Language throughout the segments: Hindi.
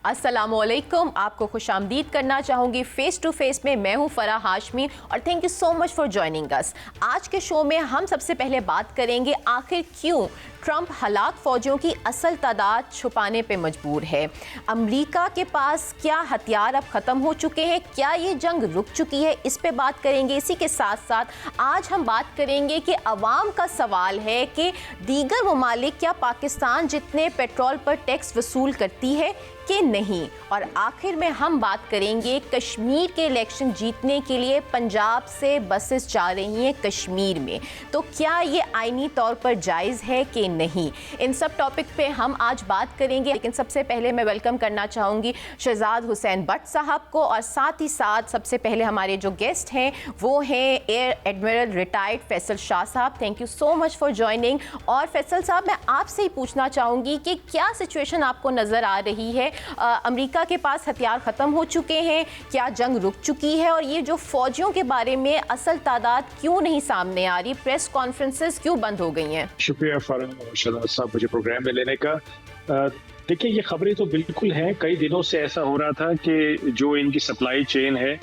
अस्सलामुअलैकुम, आपको खुशामदीद करना चाहूँगी फेस टू फेस में। मैं हूँ फराह हाशमी और thank you so much for joining us. आज के शो में हम सबसे पहले बात करेंगे आखिर क्यों ट्रंप हलाक फौजियों की असल तादाद छुपाने पे मजबूर है। अमेरिका के पास क्या हथियार अब ख़त्म हो चुके हैं, क्या ये जंग रुक चुकी है, इस पे बात करेंगे। इसी के साथ साथ आज हम बात करेंगे कि अवाम का सवाल है कि दीगर ममालिक क्या पाकिस्तान जितने पेट्रोल पर टैक्स वसूल करती है कि नहीं। और आखिर में हम बात करेंगे कश्मीर के इलेक्शन जीतने के लिए पंजाब से बसेस जा रही हैं कश्मीर में, तो क्या ये आईनी तौर पर जायज़ है कि नहीं। इन सब टॉपिक पे हम आज बात करेंगे, लेकिन सबसे पहले मैं वेलकम करना चाहूँगी शहजाद हुसैन भट्ट साहब को, और साथ ही साथ सबसे पहले हमारे जो गेस्ट हैं वो हैं air admiral retired Faisal Shah sahab. Thank you so much for joining. और फैसल साहब, मैं आपसे ही पूछना चाहूँगी कि क्या सिचुएशन आपको नज़र आ रही है, अमेरिका के पास हथियार ख़त्म हो चुके हैं, क्या जंग रुक चुकी है, और ये जो फ़ौजियों के बारे में असल तादाद क्यों नहीं सामने आ रही, प्रेस कॉन्फ्रेंसेस क्यों बंद हो गई हैं। शुक्रिया फरहान और शहजाद साहब मुझे प्रोग्राम में लेने का। देखिए, ये खबरें तो बिल्कुल हैं। कई दिनों से ऐसा हो रहा था कि जो इनकी सप्लाई चेन है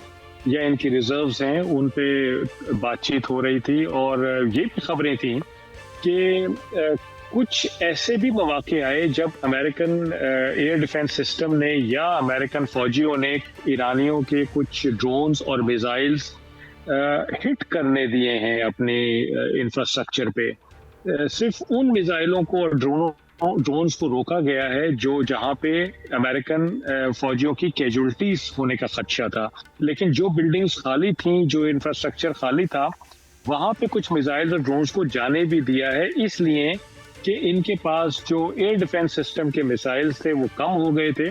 या इनकी रिजर्व्स हैं उन पे बातचीत हो रही थी, और ये भी खबरें थी कि कुछ ऐसे भी मौके आए जब अमेरिकन एयर डिफेंस सिस्टम ने या अमेरिकन फौजियों ने ईरानियों के कुछ ड्रोन्स और मिसाइल्स हिट करने दिए हैं अपने इंफ्रास्ट्रक्चर पे। सिर्फ उन मिसाइलों को और ड्रोन्स को रोका गया है जो जहां पे अमेरिकन फौजियों की कैजुअल्टीज होने का खदशा था। लेकिन जो बिल्डिंग्स खाली थी, जो इंफ्रास्ट्रक्चर खाली था, वहां पे कुछ मिसाइल्स और ड्रोन्स को जाने भी दिया है, इसलिए कि इनके पास जो एयर डिफेंस सिस्टम के मिसाइल्स थे वो कम हो गए थे,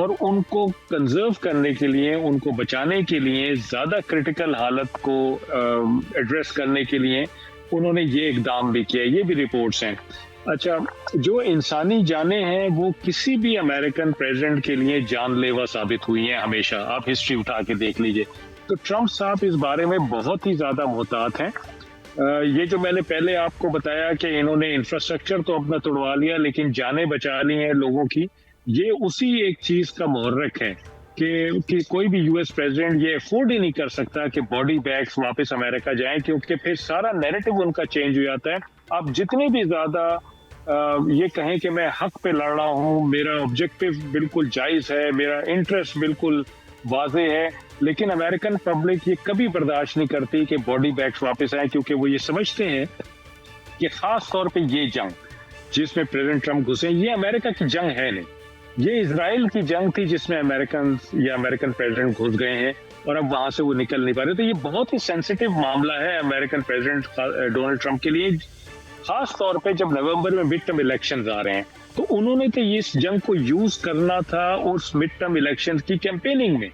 और उनको कंजर्व करने के लिए, उनको बचाने के लिए, ज़्यादा क्रिटिकल हालत को एड्रेस करने के लिए उन्होंने ये इकदाम भी किया। ये भी रिपोर्ट्स हैं। अच्छा, जो इंसानी जानें हैं वो किसी भी अमेरिकन प्रेसिडेंट के लिए जानलेवा साबित हुई हैं हमेशा। आप हिस्ट्री उठा के देख लीजिए। तो ट्रंप साहब इस बारे में बहुत ही ज़्यादा मोहतात हैं। ये जो मैंने पहले आपको बताया कि इन्होंने इंफ्रास्ट्रक्चर तो अपना तोड़वा लिया लेकिन जानें बचा ली हैं लोगों की, ये उसी एक चीज़ का मुहर्रक है कि कोई भी यूएस प्रेसिडेंट ये अफोर्ड ही नहीं कर सकता कि बॉडी बैग्स वापस अमेरिका जाएं, क्योंकि फिर सारा नैरेटिव उनका चेंज हो जाता है। आप जितने भी ज़्यादा ये कहें कि मैं हक पे लड़ रहा हूँ, मेरा ऑब्जेक्टिव बिल्कुल जायज़ है, मेरा इंटरेस्ट बिल्कुल वाजे है, लेकिन अमेरिकन पब्लिक ये कभी बर्दाश्त नहीं करती कि बॉडी बैग्स वापस आए, क्योंकि वो ये समझते हैं कि खास तौर पे ये जंग जिसमें प्रेसिडेंट ट्रंप घुसे, ये अमेरिका की जंग है नहीं, ये इजराइल की जंग थी जिसमें अमेरिकन प्रेसिडेंट घुस गए हैं और अब वहां से वो निकल नहीं पा रहे। तो ये बहुत ही सेंसिटिव मामला है अमेरिकन प्रेसिडेंट डोनाल्ड ट्रंप के लिए, खास तौर पे जब नवंबर में मिड टर्म इलेक्शंस आ रहे हैं। तो उन्होंने तो ये इस जंग को यूज करना था उस मिड टर्म इलेक्शंस की कैंपेनिंग में।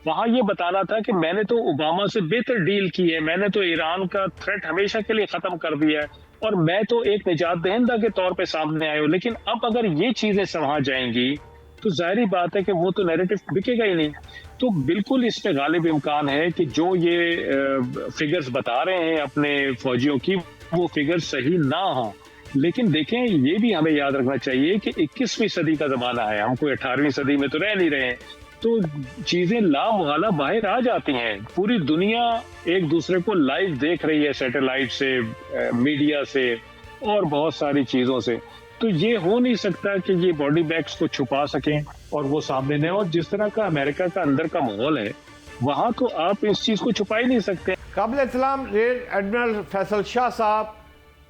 वहां ये बताना था कि मैंने तो ओबामा से बेहतर डील की है, मैंने तो ईरान का थ्रेट हमेशा के लिए खत्म कर दिया है, और मैं तो एक निजात दहिंदा के तौर पे सामने आया हूं। लेकिन अब अगर ये चीजें संभाल जाएंगी तो जाहिर बात है कि वो तो नैरेटिव बिकेगा ही नहीं। तो बिल्कुल इसमें गालिब इम्कान है कि जो ये फिगर्स बता रहे हैं अपने फौजियों की, वो फिगर्स सही ना हो। लेकिन देखें, ये भी हमें याद रखना चाहिए कि 21वीं सदी का जमाना है, हम कोई 18वीं सदी में तो रह नहीं रहे हैं। तो चीजें लामुहाला बाहर आ जाती हैं। पूरी दुनिया एक दूसरे को लाइव देख रही है, सैटेलाइट से, मीडिया से और बहुत सारी चीजों से। तो ये हो नहीं सकता कि ये बॉडी बैग्स को छुपा सकें और वो सामने नहीं। और जिस तरह का अमेरिका का अंदर का माहौल है, वहां तो आप इस चीज को छुपा ही नहीं सकते। काबिल इस्लाम रियर एडमिरल फैसल शाह साहब,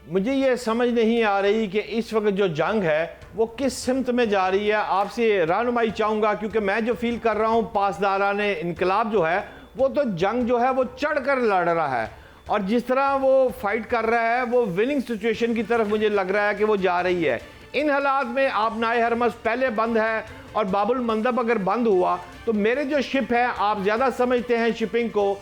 मुझे ये समझ नहीं आ रही कि इस वक्त जो जंग है वो किस सिमत में जा रही है। आपसे रहनुमाई चाहूँगा, क्योंकि मैं जो फील कर रहा हूँ, पासदाराने इनकलाब जो है वो तो जंग जो है वो चढ़ कर लड़ रहा है, और जिस तरह वो फाइट कर रहा है वो विनिंग सिचुएशन की तरफ मुझे लग रहा है कि वो जा रही है। इन हालात में आप नाए हरमस पहले बंद है और बाबुल मंदब अगर बंद हुआ तो मेरे जो शिप है, आप ज़्यादा समझते हैं शिपिंग को,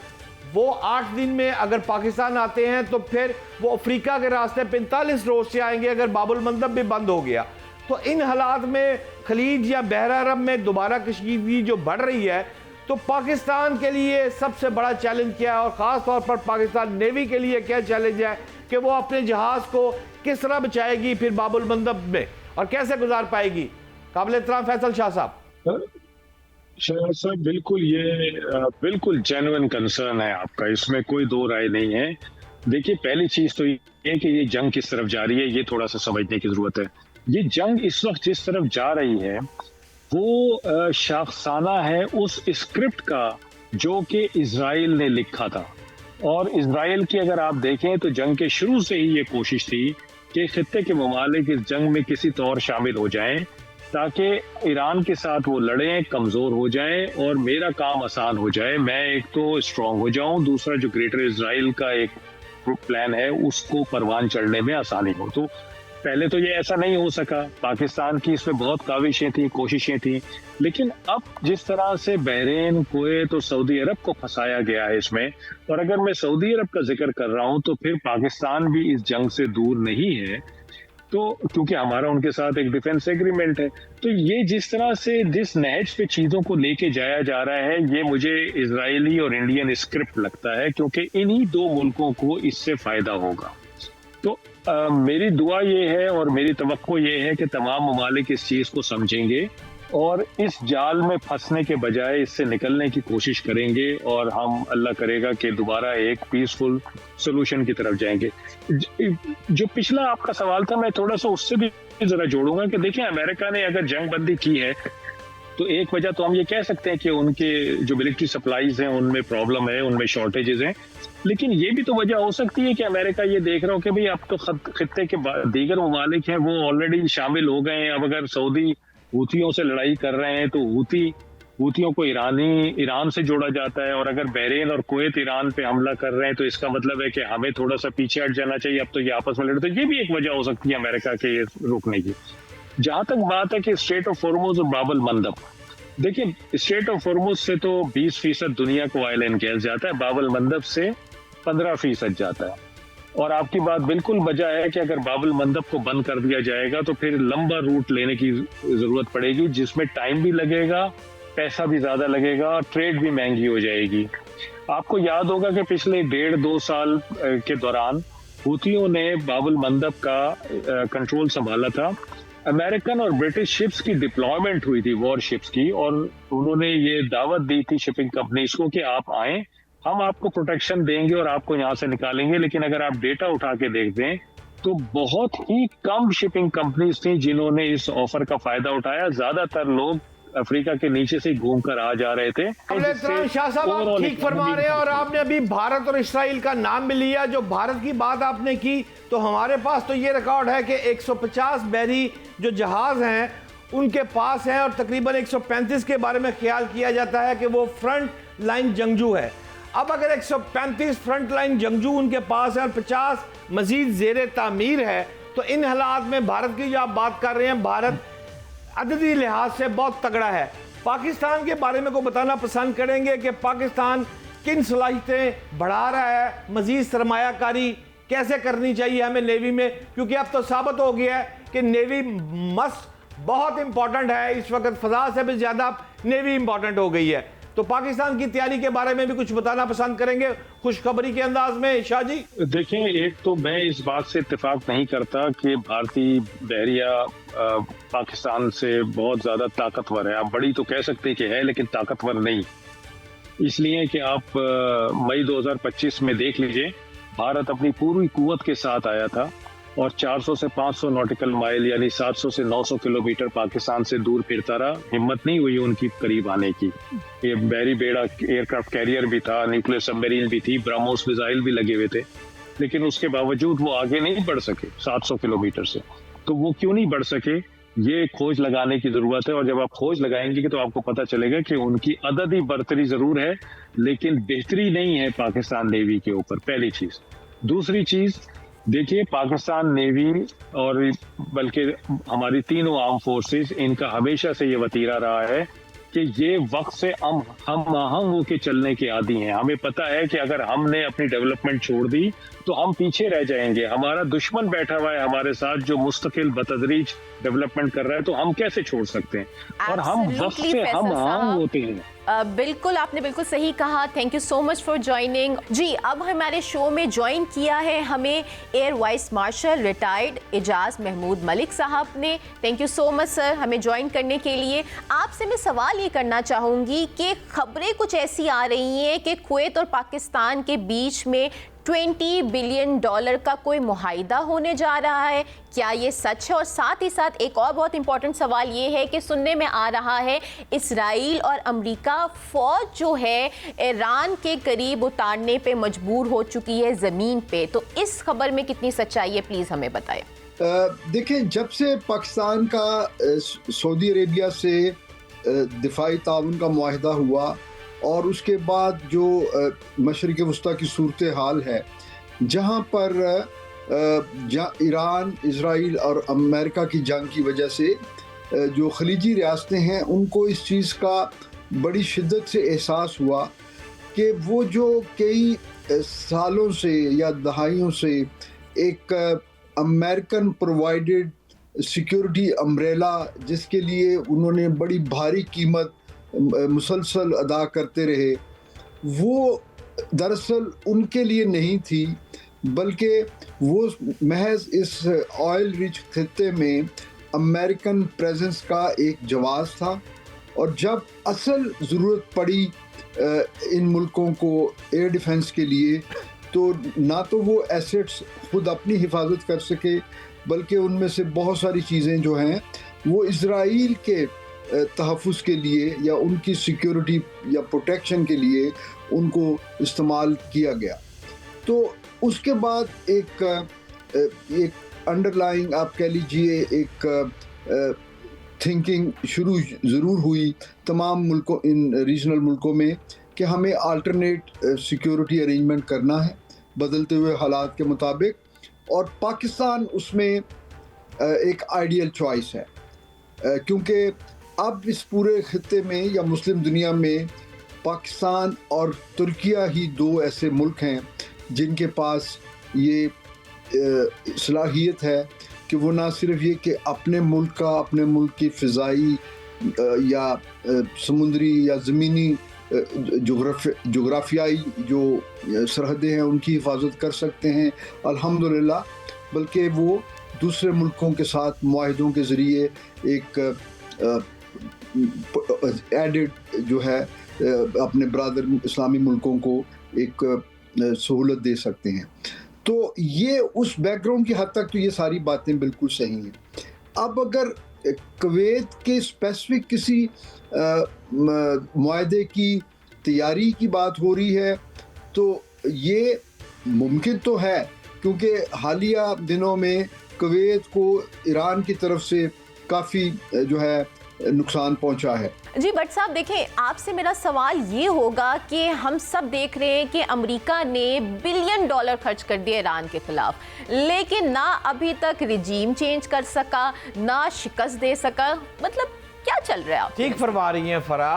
वो 8 दिन में अगर पाकिस्तान आते हैं तो फिर वो अफ्रीका के रास्ते 45 रोज से आएंगे अगर बाबुल मंदब भी बंद हो गया। तो इन हालात में खलीज या बहरा अरब में दोबारा कशीदगी जो बढ़ रही है, तो पाकिस्तान के लिए सबसे बड़ा चैलेंज क्या है, और ख़ास तौर पर पाकिस्तान नेवी के लिए क्या चैलेंज है कि वो अपने जहाज़ को किस तरह बचाएगी फिर बाबुल मंदब में, और कैसे गुजार पाएगी। काबिल एहतराम फैसल शाह साहब। शहनाज साहब, बिल्कुल ये बिल्कुल जेन्युइन कंसर्न है आपका, इसमें कोई दो राय नहीं है। देखिए, पहली चीज तो ये है कि ये जंग किस तरफ जा रही है, ये थोड़ा सा समझने की जरूरत है। ये जंग इस वक्त जिस तरफ जा रही है वो शाखसाना है उस स्क्रिप्ट का जो कि इजराइल ने लिखा था। और इजराइल की अगर आप देखें तो जंग के शुरू से ही ये कोशिश थी कि खित्ते के ममालिक इस जंग में किसी तौर शामिल हो जाएं ताकि ईरान के साथ वो लड़ें, कमज़ोर हो जाएं और मेरा काम आसान हो जाए। मैं एक तो स्ट्रांग हो जाऊं, दूसरा जो ग्रेटर इजराइल का एक प्लान है उसको परवान चढ़ने में आसानी हो। तो पहले तो ये ऐसा नहीं हो सका, पाकिस्तान की इसमें बहुत काविशें थी, कोशिशें थी। लेकिन अब जिस तरह से बहरीन, कुवैत और सऊदी अरब को फंसाया गया है इसमें, और अगर मैं सऊदी अरब का जिक्र कर रहा हूं तो फिर पाकिस्तान भी इस जंग से दूर नहीं है, तो क्योंकि हमारा उनके साथ एक डिफेंस एग्रीमेंट है। तो ये जिस तरह से जिस नहज पे चीजों को लेके जाया जा रहा है, ये मुझे इजरायली और इंडियन स्क्रिप्ट लगता है, क्योंकि इन्हीं दो मुल्कों को इससे फायदा होगा। तो मेरी दुआ ये है और मेरी तवक्को ये है कि तमाम ममालिक इस चीज को समझेंगे और इस जाल में फंसने के बजाय इससे निकलने की कोशिश करेंगे, और हम अल्लाह करेगा कि दोबारा एक पीसफुल सोल्यूशन की तरफ जाएंगे। जो पिछला आपका सवाल था, मैं थोड़ा सा उससे भी जरा जोड़ूंगा कि देखिए, अमेरिका ने अगर जंग बंदी की है तो एक वजह तो हम ये कह सकते हैं कि उनके जो मिलिट्री सप्लाईज हैं उनमें प्रॉब्लम है, उनमें शॉर्टेजेस हैं। लेकिन ये भी तो वजह हो सकती है कि अमेरिका ये देख रहा हो कि भाई अब तो खित्ते के दीगर ममालिक हैं वो ऑलरेडी शामिल हो गए हैं। अब अगर सऊदी हूथियों से लड़ाई कर रहे हैं तो हूथियों को ईरान से जोड़ा जाता है, और अगर बहरीन और कुवैत ईरान पे हमला कर रहे हैं तो इसका मतलब है कि हमें थोड़ा सा पीछे हट जाना चाहिए, अब तो ये आपस में लड़े। तो ये भी एक वजह हो सकती है अमेरिका के रोकने की। जहां तक बात है कि स्ट्रेट ऑफ हॉर्मुज और बाब अल मंदब, देखिए, स्ट्रेट ऑफ हॉर्मुज से तो 20% दुनिया को ऑयल एंड गैस जाता है, बाब अल मंदब से 15% जाता है। और आपकी बात बिल्कुल वजह है कि अगर बाब अल मंदब को बंद कर दिया जाएगा तो फिर लंबा रूट लेने की जरूरत पड़ेगी, जिसमें टाइम भी लगेगा, पैसा भी ज्यादा लगेगा और ट्रेड भी महंगी हो जाएगी। आपको याद होगा कि पिछले 1.5-2 साल के दौरान हूथियों ने बाब अल मंदब का कंट्रोल संभाला था। अमेरिकन और ब्रिटिश शिप्स की डिप्लॉयमेंट हुई थी, वॉर शिप्स की, और उन्होंने ये दावत दी थी शिपिंग कंपनीज को कि आप आएं, हम आपको प्रोटेक्शन देंगे और आपको यहाँ से निकालेंगे। लेकिन अगर आप डेटा उठा के देख दें तो बहुत ही कम शिपिंग कंपनीज थी जिन्होंने इस ऑफर का फायदा उठाया। ज्यादातर लोग अफ्रीका के नीचे से घूम कर आ जा रहे थे। शाह साहब, आप ठीक फरमा रहे हैं, और आपने अभी भारत और इसराइल का नाम भी लिया। जो भारत की बात आपने की, तो हमारे पास तो ये रिकॉर्ड है कि 150 बहरी जो जहाज हैं उनके पास हैं, और तकरीबन 135 के बारे में ख्याल किया जाता है कि वो फ्रंट लाइन जंगजू है। अब अगर 135 फ्रंट लाइन जंगजू उनके पास है और 50 मजीद जेर तामीर है, तो इन हालात में भारत की जो आप बात कर रहे हैं, भारत अददी लिहाज से बहुत तगड़ा है। पाकिस्तान के बारे में को बताना पसंद करेंगे कि पाकिस्तान किन सलाहियतें बढ़ा रहा है, मजीद सरमायाकारी कैसे करनी चाहिए हमें नेवी में, क्योंकि अब तो साबित हो गया है कि नेवी मस्ट बहुत इंपॉर्टेंट है। इस वक्त फजा से भी ज्यादा नेवी इंपॉर्टेंट हो गई है। तो पाकिस्तान की तैयारी के बारे में भी कुछ बताना पसंद करेंगे खुशखबरी के अंदाज में, शाह जी? देखें, एक तो मैं इस बात से इत्तेफाक नहीं करता कि भारतीय बहरिया पाकिस्तान से बहुत ज्यादा ताकतवर है। आप बड़ी तो कह सकते हैं कि है, लेकिन ताकतवर नहीं। इसलिए कि आप मई 2025 में देख लीजिए, भारत अपनी पूरी कुव्वत के साथ आया था और 400 से 500 नॉटिकल माइल यानी 700 से 900 किलोमीटर पाकिस्तान से दूर फिरता रहा। हिम्मत नहीं हुई उनकी करीब आने की। ये बहरी बेड़ा एयरक्राफ्ट कैरियर भी था, न्यूक्लियर सबमरीन भी थी, ब्रह्मोस मिसाइल भी लगे हुए थे, लेकिन उसके बावजूद वो आगे नहीं बढ़ सके 700 किलोमीटर से। तो वो क्यों नहीं बढ़ सके, ये खोज लगाने की जरूरत है। और जब आप खोज लगाएंगे तो आपको पता चलेगा कि उनकी अददी बर्तरी जरूर है, लेकिन बेहतरी नहीं है पाकिस्तान नेवी के ऊपर, पहली चीज। दूसरी चीज, देखिए, पाकिस्तान नेवी और बल्कि हमारी तीनों आर्म फोर्सेस, इनका हमेशा से ये वतीरा रहा है कि ये वक्त से हम आहंग होके चलने के आदी हैं। हमें पता है कि अगर हमने अपनी डेवलपमेंट छोड़ दी तो हम पीछे रह जाएंगे। हमारा दुश्मन बैठा हुआ है हमारे साथ जो मुस्तकिल बतदरीज डेवलपमेंट कर रहा है, तो हम कैसे छोड़ सकते हैं? और हम वक्त पे हम आम होते हैं। बिल्कुल, आपने बिल्कुल सही कहा। Thank you so much for joining. जी, अब हमारे शो में ज्वाइन किया है हमें air vice marshal retired Ejaz Mahmood Malik sahab ने। Thank you so much sir हमें ज्वाइन करने के लिए। आपसे मैं सवाल ये करना चाहूँगी कि खबरें कुछ ऐसी आ रही हैं कि कुवैत और पाकिस्तान के बीच में $20 बिलियन का कोई मुआहिदा होने जा रहा है, क्या ये सच है? और साथ ही साथ एक और बहुत इंपॉर्टेंट सवाल ये है कि सुनने में आ रहा है इसराइल और अमेरिका फौज जो है ईरान के करीब उतारने पे मजबूर हो चुकी है ज़मीन पे, तो इस खबर में कितनी सच्चाई है, प्लीज़ हमें बताएं। देखें, जब से पाकिस्तान का सऊदी अरेबिया से दिफाई ताउन का मुआहिदा हुआ और उसके बाद जो मशरिक़ वस्ता की सूरत हाल है, जहाँ पर ईरान, इजराइल और अमेरिका की जंग की वजह से जो खलीजी रियासतें हैं उनको इस चीज़ का बड़ी शिद्दत से एहसास हुआ कि वो जो कई सालों से या दहाइयों से एक अमेरिकन प्रोवाइडेड सिक्योरिटी अम्ब्रेला, जिसके लिए उन्होंने बड़ी भारी कीमत मुसलसल अदा करते रहे, वो दरअसल उनके लिए नहीं थी, बल्कि वो महज इस ऑयल रिच खित्ते में अमेरिकन प्रेजेंस का एक जवाब था। और जब असल ज़रूरत पड़ी इन मुल्कों को एयर डिफेंस के लिए, तो ना तो वो एसेट्स खुद अपनी हिफाजत कर सके, बल्कि उनमें से बहुत सारी चीज़ें जो हैं वो इजराइल के तहफ़्फ़ुज़ के लिए या उनकी सिक्योरिटी या प्रोटेक्शन के लिए उनको इस्तेमाल किया गया। तो उसके बाद एक अंडरलाइंग, आप कह लीजिए, एक थिंकिंग शुरू ज़रूर हुई तमाम मुल्कों, इन रीजनल मुल्कों में, कि हमें अल्टरनेट सिक्योरिटी अरेंजमेंट करना है बदलते हुए हालात के मुताबिक, और पाकिस्तान उसमें एक आइडियल चॉइस है, क्योंकि अब इस पूरे खित्ते में या मुस्लिम दुनिया में पाकिस्तान और तुर्किया ही दो ऐसे मुल्क हैं जिनके पास ये सलाहियत है कि वो ना सिर्फ ये कि अपने मुल्क की फ़िज़ाई या समुद्री या ज़मीनी जोग्राफियाई जो सरहदें हैं उनकी हिफाजत कर सकते हैं अल्हम्दुलिल्लाह, बल्कि वो दूसरे मुल्कों के साथ मुआहिदों के ज़रिए एक एडेड जो है अपने ब्रादर इस्लामी मुल्कों को एक सहूलत दे सकते हैं। तो ये उस बैकग्राउंड की हद तक तो ये सारी बातें बिल्कुल सही हैं। अब अगर कुवैत के स्पेसिफिक किसी मुआहदे की तैयारी की बात हो रही है, तो ये मुमकिन तो है, क्योंकि हालिया दिनों में कुवैत को ईरान की तरफ से काफ़ी जो है नुकसान पहुंचा है। जी भट्ट साहब, देखें, आपसे मेरा सवाल ये होगा कि हम सब देख रहे हैं कि अमेरिका ने $1 बिलियन खर्च कर दिए ईरान के खिलाफ, लेकिन ना अभी तक रिजीम चेंज कर सका, ना शिकस्त दे सका। मतलब क्या चल रहा है? ठीक फरमा रही हैं फरा,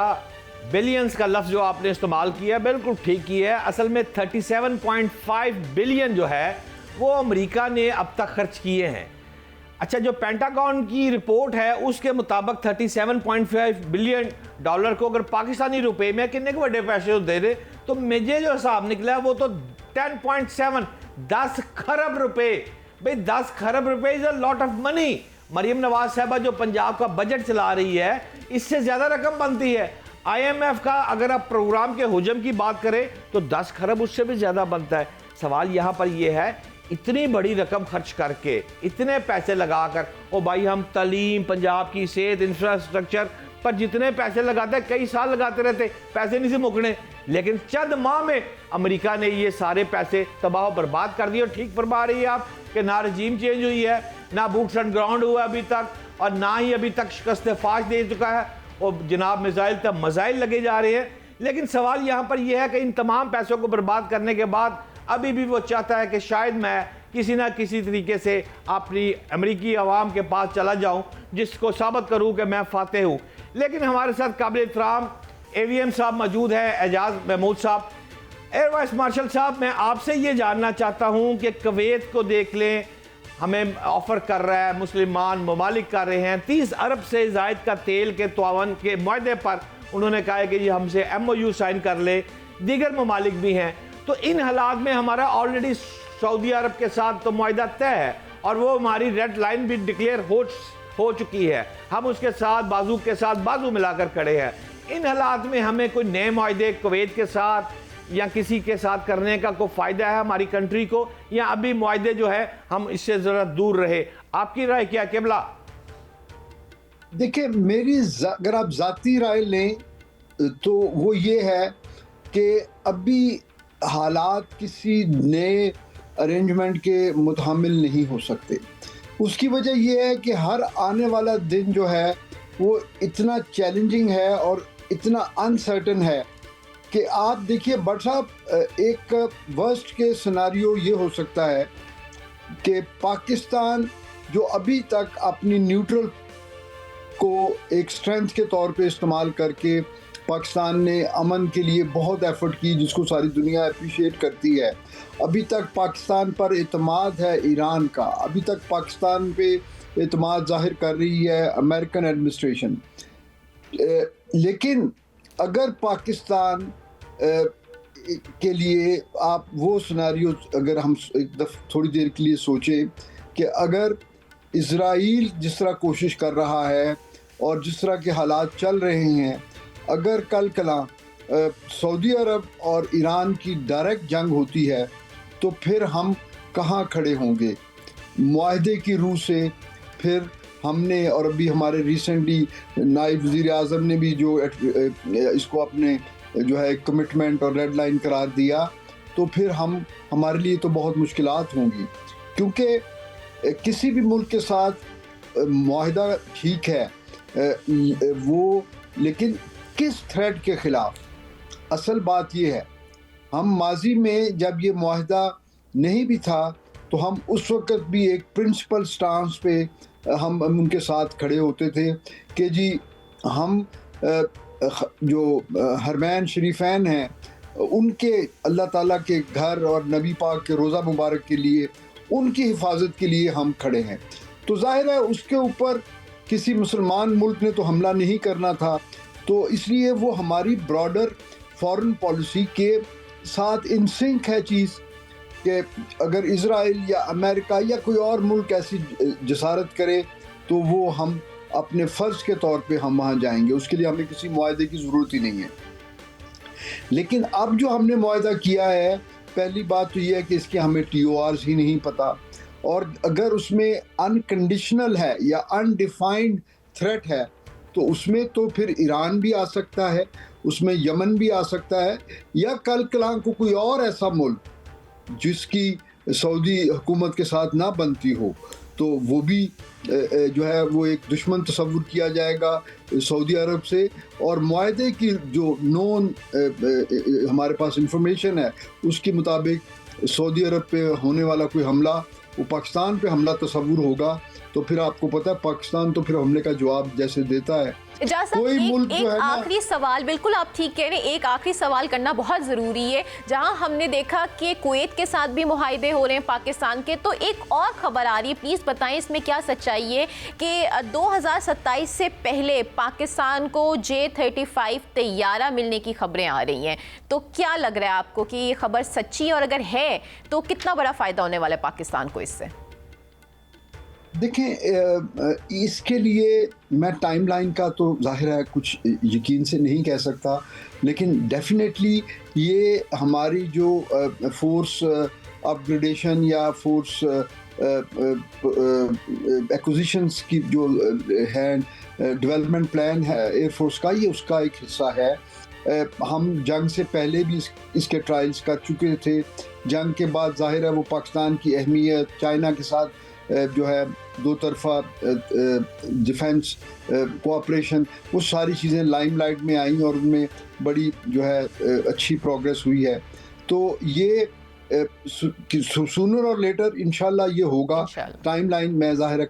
बिलियंस का लफ्ज़ जो आपने इस्तेमाल किया बिल्कुल ठीक किया है। असल में 37.5 बिलियन जो है वो अमेरिका ने अब तक खर्च किए हैं। अच्छा, जो पेंटागन की रिपोर्ट है उसके मुताबिक 37.5 बिलियन डॉलर को अगर पाकिस्तानी रुपए में कितने के बड़े पैसे दे दे, तो मुझे जो हिसाब निकला वो तो 10 खरब रुपए। भाई 10 खरब रुपए is a lot of money. Maryam Nawaz साहबा जो पंजाब का बजट चला रही है, इससे ज्यादा रकम बनती है। IMF का अगर आप प्रोग्राम के हुजम की बात करें तो 10 खरब उससे भी ज्यादा बनता है। सवाल यहाँ पर यह है, इतनी बड़ी रकम खर्च करके, इतने पैसे लगाकर, ओ भाई हम तालीम, पंजाब की सेहत, इंफ्रास्ट्रक्चर पर जितने पैसे लगाते हैं, कई साल लगाते रहते, पैसे नहीं से मुकने, लेकिन चंद माह में अमेरिका ने ये सारे पैसे तबाह बर्बाद कर दिए। और ठीक फरमा रही है आप कि ना रजीम चेंज हुई है, ना बूट्स ऑन ग्राउंड हुआ अभी तक, और ना ही अभी तक शिकस्त फाश दे चुका है, और जनाब मिसाइल तब मसाइल लगे जा रहे हैं। लेकिन सवाल यहाँ पर यह है कि इन तमाम पैसों को बर्बाद करने के बाद अभी भी वो चाहता है कि शायद मैं किसी ना किसी तरीके से अपनी अमेरिकी आवाम के पास चला जाऊं, जिसको साबित करूं कि मैं फातेह हूं। लेकिन हमारे साथ काबिल एहतराम AVM साहब मौजूद है, एजाज महमूद साहब। एयर वाइस मार्शल साहब, मैं आपसे ये जानना चाहता हूँ कि कुवैत को देख लें, हमें ऑफ़र कर रहा है, मुसलमान ममालिक कर रहे हैं 30 अरब से ज़ायद का तेल के तआवन के मुआहदे पर उन्होंने कहा है कि ये हमसे MOU साइन कर ले, दीगर ममालिक भी हैं। तो इन हालात में हमारा ऑलरेडी सऊदी अरब के साथ तो मुआहदा तय है और वो हमारी रेड लाइन भी डिक्लेयर हो चुकी है, हम उसके साथ बाजू के साथ बाजू मिलाकर खड़े हैं। इन हालात में हमें कोई नए मुआहदे कुवैत के साथ या किसी के साथ करने का कोई फ़ायदा है हमारी कंट्री को, या अभी मुआहदे जो है हम इससे ज़रा दूर रहे? आपकी राय क्या केबला? देखिए, अगर आप ज़ाती राय लें तो वो ये है कि अभी हालात किसी नए अरेंजमेंट के मुतामिल नहीं हो सकते। उसकी वजह यह है कि हर आने वाला दिन जो है वो इतना चैलेंजिंग है और इतना अनसर्टन है कि आप देखिए बट साहब, एक वर्स्ट के सिनारियो ये हो सकता है कि पाकिस्तान जो अभी तक अपनी न्यूट्रल को एक स्ट्रेंथ के तौर पे इस्तेमाल करके पाकिस्तान ने अमन के लिए बहुत एफर्ट की, जिसको सारी दुनिया अप्रिशिएट करती है। अभी तक पाकिस्तान पर एतमाद है ईरान का, अभी तक पाकिस्तान पे एतमाद जाहिर कर रही है अमेरिकन एडमिनिस्ट्रेशन। लेकिन अगर पाकिस्तान के लिए आप वो सिनेरियो अगर हम थोड़ी देर के लिए सोचें कि अगर इज़राइल जिस तरह कोशिश कर रहा है और जिस तरह के हालात चल रहे हैं, अगर कल कला सऊदी अरब और ईरान की डायरेक्ट जंग होती है तो फिर हम कहाँ खड़े होंगे? मुआहदे की रूह से फिर हमने, और अभी हमारे रिसेंटली नायब वज़ीर आज़म ने भी जो इसको अपने जो है कमिटमेंट और रेड लाइन करार दिया, तो फिर हमारे लिए तो बहुत मुश्किलात होंगी। क्योंकि किसी भी मुल्क के साथ मुआहदा ठीक है वो, लेकिन किस थ्रेट के ख़िलाफ़? असल बात ये है, हम माजी में जब ये मुआहदा नहीं भी था तो हम उस वक़्त भी एक प्रिंसिपल स्टांस पे हम उनके साथ खड़े होते थे कि जी हम जो हरमैन शरीफैन हैं उनके अल्लाह ताला के घर और नबी पाक के रोज़ा मुबारक के लिए, उनकी हिफाजत के लिए हम खड़े हैं। तो ज़ाहिर है उसके ऊपर किसी मुसलमान मुल्क ने तो हमला नहीं करना था, तो इसलिए वो हमारी ब्रॉडर फॉरेन पॉलिसी के साथ इन सिंक है चीज़ कि अगर इज़राइल या अमेरिका या कोई और मुल्क ऐसी जसारत करे तो वो हम अपने फ़र्ज़ के तौर पे हम वहाँ जाएंगे, उसके लिए हमें किसी मुआहदे की ज़रूरत ही नहीं है। लेकिन अब जो हमने मुआहदा किया है, पहली बात तो ये है कि इसके हमें TORs ही नहीं पता, और अगर उसमें अनकंडीशनल है या अनडिफाइंड थ्रेट है तो उसमें तो फिर ईरान भी आ सकता है, उसमें यमन भी आ सकता है, या कल कलां को कोई और ऐसा मुल्क जिसकी सऊदी हुकूमत के साथ ना बनती हो, तो वो भी जो है वो एक दुश्मन तस्वुर किया जाएगा सऊदी अरब से। और मुआहदे की जो नॉन हमारे पास इंफॉर्मेशन है उसके मुताबिक सऊदी अरब पे होने वाला कोई हमला वो पाकिस्तान पे हमला तस्वुर होगा, तो फिर आपको पता है पाकिस्तान तो फिर हमले का जवाब जैसे देता है। कोई मुल्क जो है आखिरी सवाल, बिल्कुल आप ठीक कह रहे हैं, एक आखिरी सवाल करना बहुत ज़रूरी है। जहां हमने देखा कि कुवैत के साथ भी मुआहदे हो रहे हैं पाकिस्तान के, तो एक और खबर आ रही है, प्लीज़ बताएं इसमें क्या सच्चाई है कि 2027 से पहले पाकिस्तान को J-35 तैयारा मिलने की खबरें आ रही हैं। तो क्या लग रहा है आपको कि ये खबर सच्ची है, और अगर है तो कितना बड़ा फ़ायदा होने वाला है पाकिस्तान को इससे? देखें, इसके लिए मैं टाइमलाइन का तो जाहिर है कुछ यकीन से नहीं कह सकता, लेकिन डेफिनेटली ये हमारी जो फोर्स अपग्रेडेशन या फोर्स एक्विजिशंस की जो है डेवलपमेंट प्लान है एयरफोर्स का, ये उसका एक हिस्सा है। हम जंग से पहले भी इसके ट्रायल्स कर चुके थे। जंग के बाद जाहिर है वो पाकिस्तान की अहमियत, चाइना के साथ जो है दो तरफा डिफेंस कोऑपरेशन, वो सारी चीज़ें लाइमलाइट में आई और उनमें बड़ी जो है अच्छी प्रोग्रेस हुई है। तो ये सूनर और लेटर इंशाल्लाह ये होगा। इंशाल्लाह। टाइमलाइन मैं ज़ाहिर है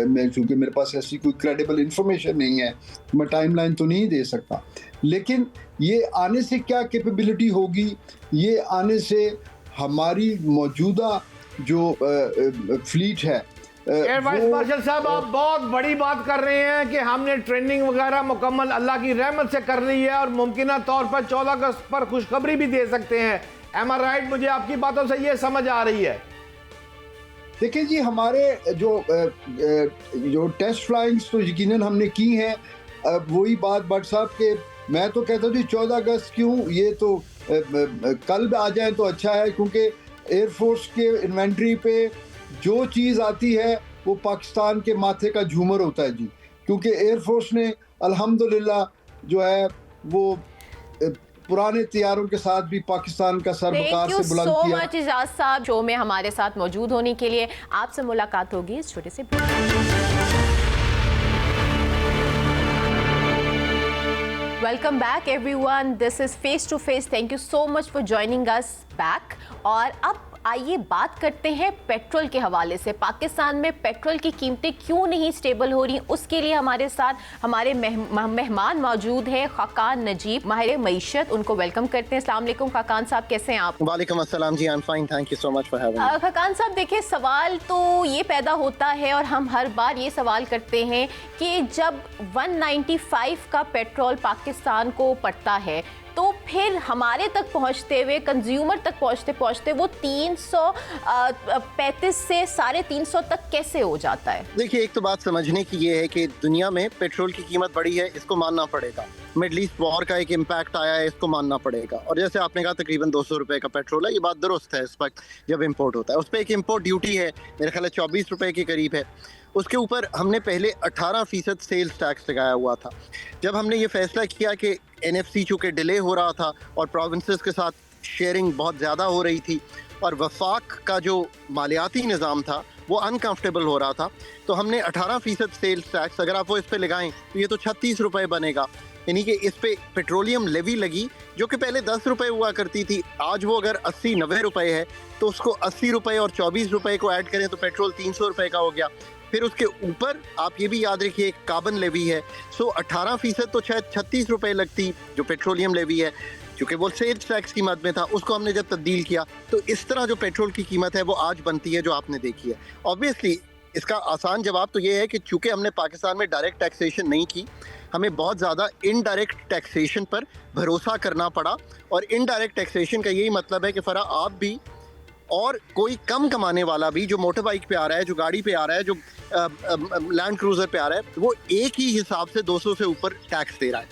मैं चूँकि मेरे पास ऐसी कोई क्रेडिबल इंफॉर्मेशन नहीं है, मैं टाइमलाइन तो नहीं दे सकता, लेकिन ये आने से क्या कैपेबिलिटी होगी, ये आने से हमारी मौजूदा जो फ्लीट है एयर वाइस मार्शल साहब, आप बहुत बड़ी बात कर रहे हैं कि हमने ट्रेनिंग वगैरह मुकम्मल अल्लाह की रहमत से कर ली है और मुमकिन तौर पर 14 अगस्त पर खुशखबरी भी दे सकते हैं। एम आई राइट? मुझे आपकी बातों से ये समझ आ रही है। देखिए जी, हमारे जो टेस्ट फ्लाइंग्स तो यकीनन हमने की हैं। वही बात भट्ट साहब के, मैं तो कहता हूँ 14 अगस्त क्यों, ये तो कल आ जाए तो अच्छा है, क्योंकि एयरफोर्स के इन्वेंट्री पे जो चीज़ आती है वो पाकिस्तान के माथे का झूमर होता है जी, क्योंकि एयरफोर्स ने अल्हम्दुलिल्लाह जो है वो पुराने तैयारों के साथ भी पाकिस्तान का सर वकार से बुलंद किया। Thank you so much Ijaz साहब, शो में हमारे साथ मौजूद होने के लिए। आपसे मुलाकात होगी इस छोटे से welcome back everyone, this is face to face. Thank you so much for joining us back. और अब आइए बात करते हैं पेट्रोल के हवाले से। पाकिस्तान में पेट्रोल की कीमतें क्यों नहीं स्टेबल हो रही, उसके लिए हमारे साथ हमारे मेहमान मौजूद है खकान नजीब, माहिर मईशत। उनको वेलकम करते हैं। अस्सलाम वालेकुम खकान साहब, कैसे हैं आप? वालेकुम अस्सलाम जी, I am fine, thank you so much for having me. Khaqan sahab देखिए, सवाल तो ये पैदा होता है और हम हर बार ये सवाल करते हैं कि जब 195 का पेट्रोल पाकिस्तान को पड़ता है तो फिर हमारे तक पहुंचते हुए, कंज्यूमर तक पहुंचते पहुंचते वो 335 से 350 तक कैसे हो जाता है? देखिए, एक तो बात समझने की ये है कि दुनिया में पेट्रोल की कीमत बढ़ी है, इसको मानना पड़ेगा। मिडल ईस्ट वॉर का एक इम्पैक्ट आया है, इसको मानना पड़ेगा। और जैसे आपने कहा तकरीबन 200 रुपए का पेट्रोल है, ये बात दुरुस्त है। इस वक्त जब इम्पोर्ट होता है उस पर एक इम्पोर्ट ड्यूटी है, मेरे ख्याल 24 रुपए के करीब है। उसके ऊपर हमने पहले 18% सेल्स टैक्स लगाया हुआ था। जब हमने ये फैसला किया कि NFC चूँकि डिले हो रहा था और प्रोविंसेस के साथ शेयरिंग बहुत ज़्यादा हो रही थी और वफाक का जो मालियाती निज़ाम था वो अनकम्फर्टेबल हो रहा था, तो हमने 18% सेल्स टैक्स, अगर आप वो इस पे लगाएं तो ये तो 36 रुपये बनेगा। यानी कि इस पे पेट्रोलियम लेवी लगी, जो कि पहले 10 रुपये हुआ करती थी, आज वो अगर 80-90 रुपये है तो उसको 80 रुपये और 24 रुपये को ऐड करें तो पेट्रोल 300 रुपये का हो गया। फिर उसके ऊपर आप ये भी याद रखिए कार्बन लेवी है, सो 18% तो शायद 36 रुपये लगती जो पेट्रोलियम लेवी है, क्योंकि वो सेल्स टैक्स की मद में था। उसको हमने जब तब्दील किया तो इस तरह जो पेट्रोल की कीमत है वो आज बनती है जो आपने देखी है। ऑब्वियसली इसका आसान जवाब तो ये है कि चूँकि हमने पाकिस्तान में डायरेक्ट टैक्सेशन नहीं की, हमें बहुत ज़्यादा इनडायरेक्ट टैक्सेशन पर भरोसा करना पड़ा। और इनडायरेक्ट टैक्सेशन का यही मतलब है कि फरा आप भी और कोई कम कमाने वाला भी जो मोटर बाइक पे आ रहा है, जो गाड़ी पे आ रहा है, जो लैंड क्रूजर पे आ रहा है, वो एक ही हिसाब से 200 से ऊपर टैक्स दे रहा है।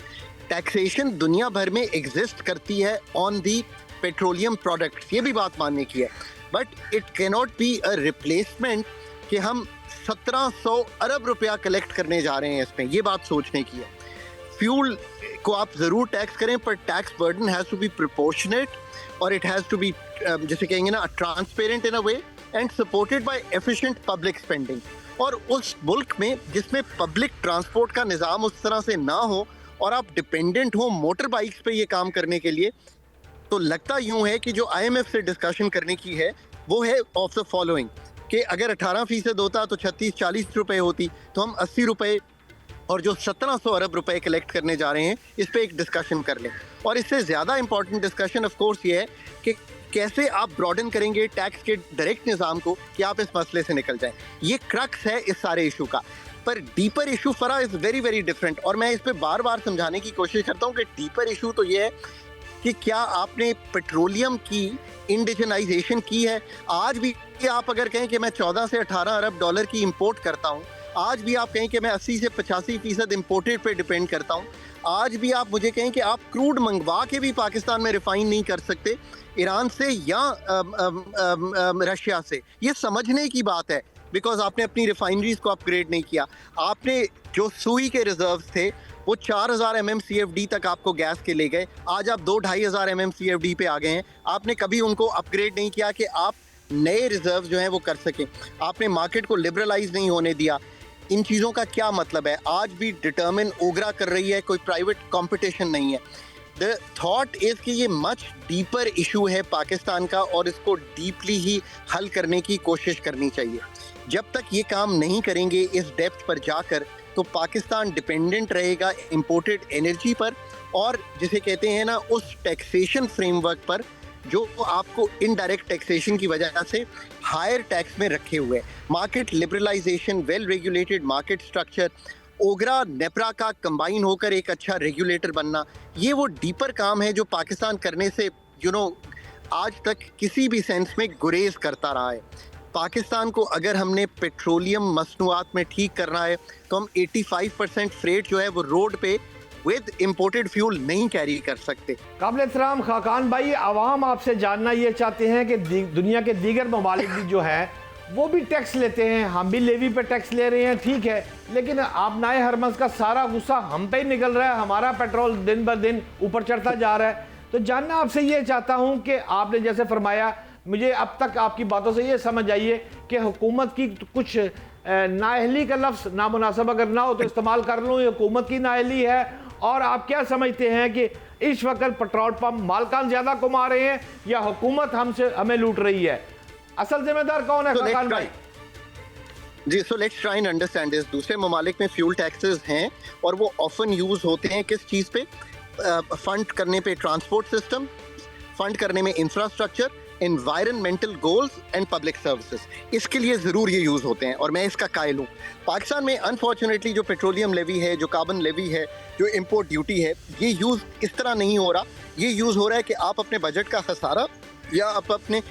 टैक्सेशन दुनिया भर में एग्जिस्ट करती है ऑन दी पेट्रोलियम प्रोडक्ट्स, ये भी बात मानने की है, but it can not be a replacement कि हम 1700 अरब रुपया कलेक्ट करने जा रहे हैं इसमें, ये बात सोचने की है। फ्यूल को आप ज़रूर टैक्स करें, पर tax burden has to be proportionate और इट हैज़ टू बी जैसे कहेंगे ना transparent in a way and supported by efficient public spending. और उस मुल्क में जिसमें पब्लिक ट्रांसपोर्ट का निज़ाम उस तरह से ना हो और आप डिपेंडेंट हो मोटर बाइक्स पे ये काम करने के लिए, तो लगता यूँ है कि जो IMF से डिस्कशन करने की है वो है ऑफ द फॉलोइंग, कि अगर 18% होता तो 36-40 रुपये होती, तो हम 80 रुपये और जो 1700 अरब रुपए कलेक्ट करने जा रहे हैं इस पे एक डिस्कशन कर लें। और इससे ज़्यादा इंपॉर्टेंट डिस्कशन ऑफ कोर्स ये है कि कैसे आप ब्रॉडन करेंगे टैक्स के डायरेक्ट निज़ाम को कि आप इस मसले से निकल जाएं। ये क्रक्स है इस सारे इशू का। पर डीपर इशू फरा इज़ वेरी वेरी डिफरेंट, और मैं इस पे बार बार समझाने की कोशिश करता हूँ कि डीपर इशू तो ये है कि क्या आपने पेट्रोलियम की इंडिजनाइजेशन की है। आज भी आप अगर कहें कि मैं 14 से 18 अरब डॉलर की इंपोर्ट करता हूँ, आज भी आप कहें कि मैं 80 से 85% इम्पोर्टेड पे डिपेंड करता हूँ, आज भी आप मुझे कहें कि आप क्रूड मंगवा के भी पाकिस्तान में रिफाइन नहीं कर सकते ईरान से या रशिया से, ये समझने की बात है, बिकॉज आपने अपनी रिफाइनरीज को अपग्रेड नहीं किया। आपने जो सुई के रिजर्व्स थे वो 4000 MMCFD तक आपको गैस के ले गए, आज आप 2-2,500 MMCFD पे आ गए हैं। आपने कभी उनको अपग्रेड नहीं किया कि आप नए रिजर्व जो हैं वो कर सकें। आपने मार्केट को लिबरलाइज नहीं होने दिया। इन चीज़ों का क्या मतलब है? आज भी डिटर्मिन ओगरा कर रही है, कोई प्राइवेट कंपटीशन नहीं है। द थॉट इज कि ये मच डीपर इशू है पाकिस्तान का और इसको डीपली ही हल करने की कोशिश करनी चाहिए। जब तक ये काम नहीं करेंगे इस डेप्थ पर जाकर, तो पाकिस्तान डिपेंडेंट रहेगा इंपोर्टेड एनर्जी पर और जिसे कहते हैं ना उस टैक्सेशन फ्रेमवर्क पर जो आपको इनडायरेक्ट टैक्सेशन की वजह से हायर टैक्स में रखे हुए। Market liberalisation, well regulated market structure, OGRA NEPRA का कंबाइन होकर एक अच्छा रेगुलेटर बनना, ये वो डीपर काम है जो पाकिस्तान करने से आज तक किसी भी सेंस में गुरेज करता रहा है। पाकिस्तान को अगर हमने पेट्रोलियम मसनूआत में ठीक करना है तो हम 85% फ्रेट जो है वो रोड पे विद इम्पोर्टेड फ्यूल नहीं कैरी कर सकते। काबिल एहतराम खाकान भाई, आवाम आपसे जानना ये चाहते हैं कि दुनिया के दीगर ममालिक भी जो है वो भी टैक्स लेते हैं, हम भी लेवी पे टैक्स ले रहे हैं, ठीक है, लेकिन आप नाए हरमज का सारा गुस्सा हम पे ही निकल रहा है, हमारा पेट्रोल दिन ब दिन ऊपर चढ़ता जा रहा है। तो जानना आपसे ये चाहता हूँ कि आपने जैसे फरमाया, मुझे अब तक आपकी बातों से ये समझ आई है कि हुकूमत की कुछ नाअहली का लफ्ज़ नामुनासिब अगर ना हो तो इस्तेमाल कर लूँ, ये हुकूमत की नाअहली है। और आप क्या समझते हैं कि इस वक्त पेट्रोल पंप मालकान ज़्यादा कमा रहे हैं या हुकूमत हमें लूट रही है? असल जिम्मेदार कौन है खाकान भाई? जी, so let's try and understand this. दूसरे ममालिक में फ्यूल टैक्सेस हैं और वो ऑफन यूज होते हैं किस चीज़ पे? फंड करने पे ट्रांसपोर्ट सिस्टम, फंड करने में infrastructure, environmental goals and public services, इसके लिए ज़रूर ये यूज़ होते हैं और मैं इसका कायल हूँ। पाकिस्तान में अनफॉर्चुनेटली जो पेट्रोलियम लेवी है, जो कार्बन लेवी है, जो इंपोर्ट ड्यूटी है, ये यूज़ इस तरह नहीं हो रहा। ये यूज़ हो रहा है कि आप अपने बजट का खसारा या आप अपने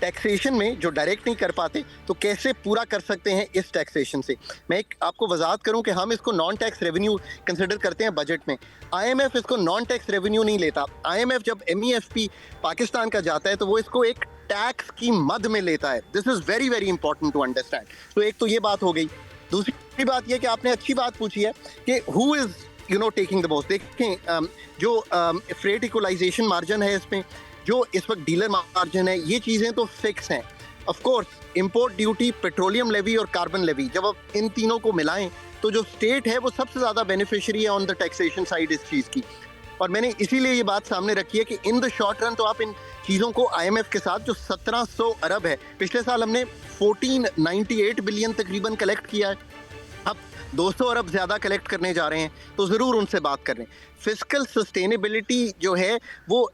टैक्सेशन में जो डायरेक्ट नहीं कर पाते तो कैसे पूरा कर सकते हैं इस टैक्सेशन से। मैं एक आपको वजाहत करूं कि हम इसको नॉन टैक्स रेवेन्यू कंसिडर करते हैं बजट में। आईएमएफ इसको नॉन टैक्स रेवेन्यू नहीं लेता। आईएमएफ जब एमईएफपी पाकिस्तान का जाता है तो वो इसको एक टैक्स की मद में लेता है। This is very very important to understand. तो एक तो ये बात हो गई। दूसरी बात यह कि आपने अच्छी बात पूछी है कि who is taking the most. देखें जो फ्रेट इक्वलाइजेशन मार्जिन है इसमें, जो इस वक्त डीलर मार्जिन है, ये चीज़ें तो फिक्स हैं। Of course import duty, petroleum levy और कार्बन लेवी, जब आप इन तीनों को मिलाएं तो जो स्टेट है वो सबसे ज़्यादा बेनिफिशियरी है ऑन द टैक्सेशन साइड इस चीज़ की। और मैंने इसीलिए ये बात सामने रखी है कि इन द शॉर्ट रन तो आप इन चीज़ों को आईएमएफ के साथ जो 1700 अरब है, पिछले साल हमने 1498 बिलियन तकरीबन कलेक्ट किया है, अब 200 अरब ज़्यादा कलेक्ट करने जा रहे हैं, तो ज़रूर उनसे बात कर रहे हैं। फिस्कल सस्टेनेबिलिटी जो है वो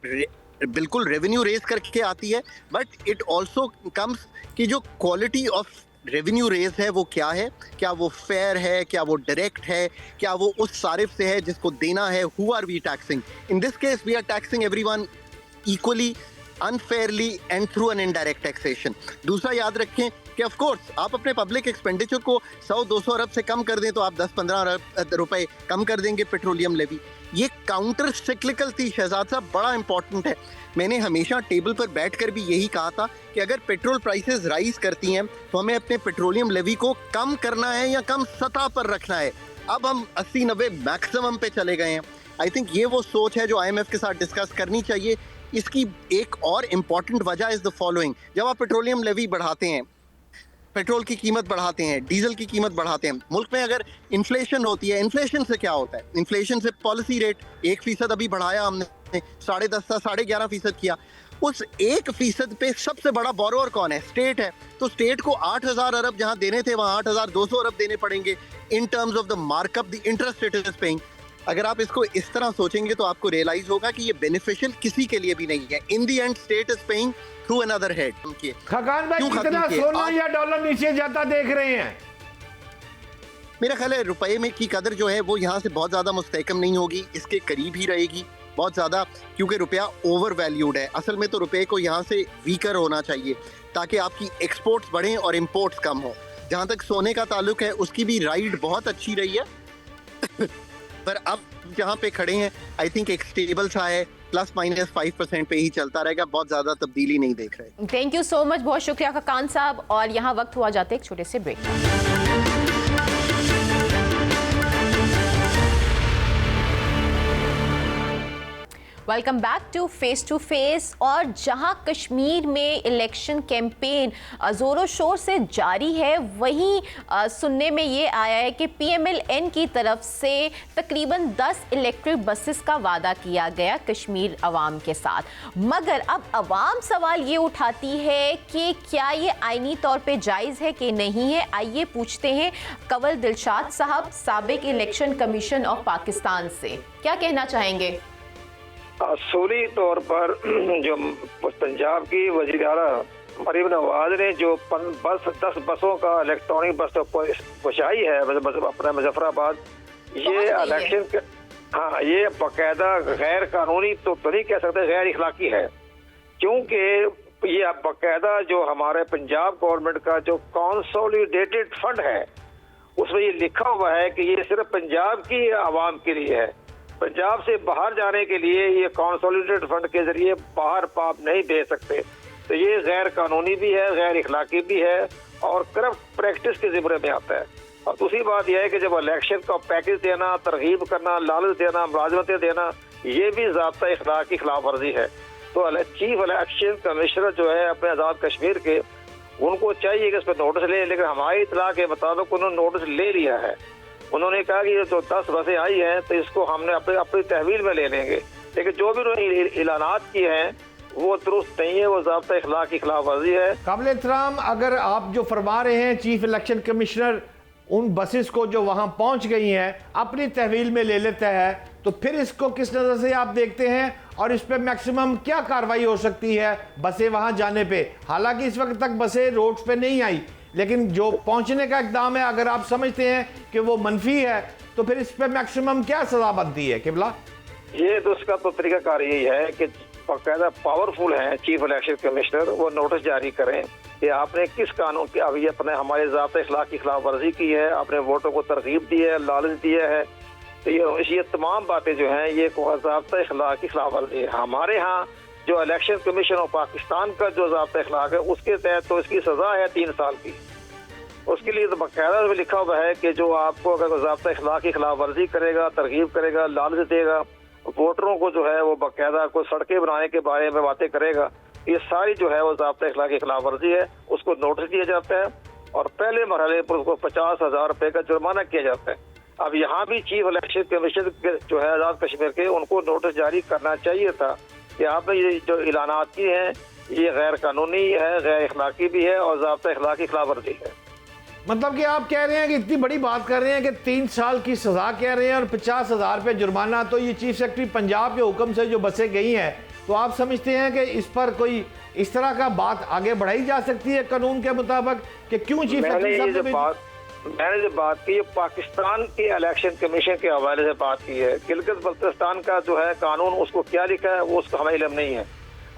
बिल्कुल रेवेन्यू रेज करके आती है, बट इट ऑल्सो कम्स कि जो क्वालिटी ऑफ रेवेन्यू रेज है वो क्या है, क्या वो फेयर है, क्या वो डायरेक्ट है, क्या वो उस सारिफ से है जिसको देना है। Who are we taxing? In this case we are taxing everyone equally, unfairly and through an indirect taxation. दूसरा याद रखें कि ऑफ कोर्स आप अपने पब्लिक एक्सपेंडिचर को 100-200 अरब से कम कर दें तो आप 10-15 अरब रुपए कम कर देंगे पेट्रोलियम लेवी। ये काउंटर सिक्लिकल थी शहजाद साहब, बड़ा इंपॉर्टेंट है। मैंने हमेशा टेबल पर बैठकर भी यही कहा था कि अगर पेट्रोल प्राइसेस राइज करती हैं तो हमें अपने पेट्रोलियम लेवी को कम करना है या कम सतह पर रखना है। अब हम 80-90 मैक्सिमम पे चले गए हैं। आई थिंक ये वो सोच है जो आईएमएफ के साथ डिस्कस करनी चाहिए। इसकी एक और इम्पॉर्टेंट वजह इज द फॉलोइंग। जब आप पेट्रोलियम लेवी बढ़ाते हैं, पेट्रोल की कीमत बढ़ाते हैं, डीजल की कीमत बढ़ाते हैं, मुल्क में अगर इन्फ्लेशन होती है, इन्फ्लेशन से क्या होता है? इन्फ्लेशन से पॉलिसी रेट 1% अभी बढ़ाया हमने, 10.5 से 11.5% किया। उस 1% पे सबसे बड़ा बोरोअर कौन है? स्टेट है। तो स्टेट को 8,000 अरब जहां देने थे वहां 8,200 अरब देने पड़ेंगे in terms of the markup the interest it is paying. अगर आप इसको इस तरह सोचेंगे तो आपको रियलाइज होगा कि ये बेनिफिशियल किसी के लिए भी नहीं है। In the end state is paying through another head. Khaqan भाई, कितना सोना या डॉलर नीचे जाता देख रहे हैं? मेरा ख्याल है रुपए में की कदर जो है वो यहाँ से बहुत ज्यादा मुस्तहकम नहीं होगी, इसके करीब ही रहेगी बहुत ज्यादा, क्योंकि रुपया ओवर वैल्यूड है। असल में तो रुपए को यहाँ से वीकर होना चाहिए ताकि आपकी एक्सपोर्ट्स बढ़ें और इंपोर्ट्स कम हो। जहाँ तक सोने का ताल्लुक है उसकी भी राइड बहुत अच्छी रही है पर अब जहाँ पे खड़े हैं आई थिंक एक स्टेबल सा है, ±5% पे ही चलता रहेगा, बहुत ज्यादा तब्दीली नहीं देख रहे। थैंक यू सो मच, बहुत शुक्रिया खाकान साहब। और यहाँ वक्त हुआ जाते एक छोटे से ब्रेक का। Welcome back to face. और जहां कश्मीर में इलेक्शन कैंपेन ज़ोरों शोर से जारी है, वहीं सुनने में ये आया है कि PMLN की तरफ से तकरीबन 10 इलेक्ट्रिक बसेस का वादा किया गया कश्मीर अवाम के साथ। मगर अब अवाम सवाल ये उठाती है कि क्या ये आईनी तौर पे जायज़ है कि नहीं है। आइए पूछते हैं कंवल दिलशाद साहब, साबिक इलेक्शन कमीशन ऑफ पाकिस्तान से, क्या कहना चाहेंगे? असूली तौर पर जो पंजाब की वज़ीर आला मरीम नवाज ने जो 10 बसों का इलेक्ट्रॉनिक बस पहुँचाई है अपना मुजफ्फराबाद, ये इलेक्शन हाँ ये बाकायदा गैर कानूनी तो नहीं कह सकते, गैर इखलाकी है। क्योंकि ये बाकायदा जो हमारे पंजाब गवर्नमेंट का जो कंसोलिडेटेड फंड है उसमें ये लिखा हुआ है कि ये सिर्फ पंजाब की आवाम के लिए है। पंजाब से बाहर जाने के लिए ये कंसोलिडेटेड फंड के जरिए बाहर पाप नहीं भेज सकते। तो ये गैर कानूनी भी है, गैर इखलाकी भी है और करप्ट प्रैक्टिस के ज़िम्मे में आता है। और दूसरी बात यह है कि जब इलेक्शन का पैकेज देना, तरगीब करना, लालच देना, मुलाजमतें देना, ये भी ज़ाब्ता इखलाक की खिलाफ वर्जी है। तो चीफ इलेक्शन कमिश्नर जो है अपने आज़ाद कश्मीर के, उनको चाहिए कि इस पर नोटिस ले, लेकिन हमारी इतला के मुताबिक उन्होंने नोटिस ले लिया है। उन्होंने कहा कि ये जो 10 बसें आई हैं तो इसको हमने अपनी तहवील में ले लेंगे, लेकिन जो भी उन्होंने ऐलानात किए हैं वो दुरुस्त नहीं है, वो ज़ाब्ता इखलाक की खिलाफ वर्जी है। काबिल एहतराम, अगर आप जो फरमा रहे हैं चीफ इलेक्शन कमिश्नर उन बसेस को जो वहां पहुंच गई हैं अपनी तहवील में ले लेता है, तो फिर इसको किस नज़र से आप देखते हैं और इस पर मैक्सिमम क्या कार्रवाई हो सकती है बसें वहां जाने पे? हालांकि इस वक्त तक बसें रोड्स पे नहीं आई, लेकिन जो पहुंचने का इक़दाम है, अगर आप समझते हैं कि वो मनफी है, तो फिर इस पर मैक्सिमम क्या सजा बनती है? किबला, ये तो उसका तो तरीकाकार यही है कि बाकायदा पावरफुल है चीफ इलेक्शन कमिश्नर, वो नोटिस जारी करें कि आपने किस कानून की अभी अपने हमारे ज़ाब्ते इखलाक की खिलाफ वर्जी की है, अपने वोटों को तरगीब दी है, लालच दिया है। तो ये तमाम बातें जो हैं ये ज़ाब्ता इखलाक की खिलाफ वर्जी है। हमारे यहाँ जो इलेक्शन कमीशन ऑफ पाकिस्तान का जो ज़ाब्ता इखलाक है उसके तहत तो इसकी सज़ा है 3 साल की। उसके लिए तो बाकायदा में लिखा हुआ है कि जो आपको अगर ज़ाब्ता इखलाक की खिलाफ वर्जी करेगा, तरगीब करेगा, लालच देगा, वोटरों को जो है वो बाकायदा कोई सड़कें बनाने के बारे में बातें करेगा, ये सारी जो है वो ज़ाब्ता इखलाक की खिलाफ वर्जी है। उसको नोटिस दिया जाता है और पहले मरहले पर उसको 50,000 रुपये का जुर्माना किया जाता है। अब यहाँ भी चीफ इलेक्शन कमीशन जो है आज़ाद कश्मीर के, उनको नोटिस जारी करना चाहिए था कि आपने ये जो ऐलानात किए हैं ये गैर कानूनी है, गैर इखलाकी भी है और ज़ाब्ता इखलाक की खिलाफ वर्जी है। मतलब कि आप कह रहे हैं कि इतनी बड़ी बात कर रहे हैं कि 3 साल की सजा कह रहे हैं और 50,000 रुपये जुर्माना। तो ये चीफ सेक्रेटरी पंजाब के हुक्म से जो बसें गई हैं, तो आप समझते हैं कि इस पर कोई इस तरह का बात आगे बढ़ाई जा सकती है कानून के मुताबिक कि क्यों चीफ सेक्रेटरी साहब ने मैंने जो बात की पाकिस्तान के इलेक्शन कमीशन के हवाले से बात की है। गिलगित बल्तिस्तान का जो है कानून उसको क्या लिखा है वो उसका हमें इल्म नहीं है।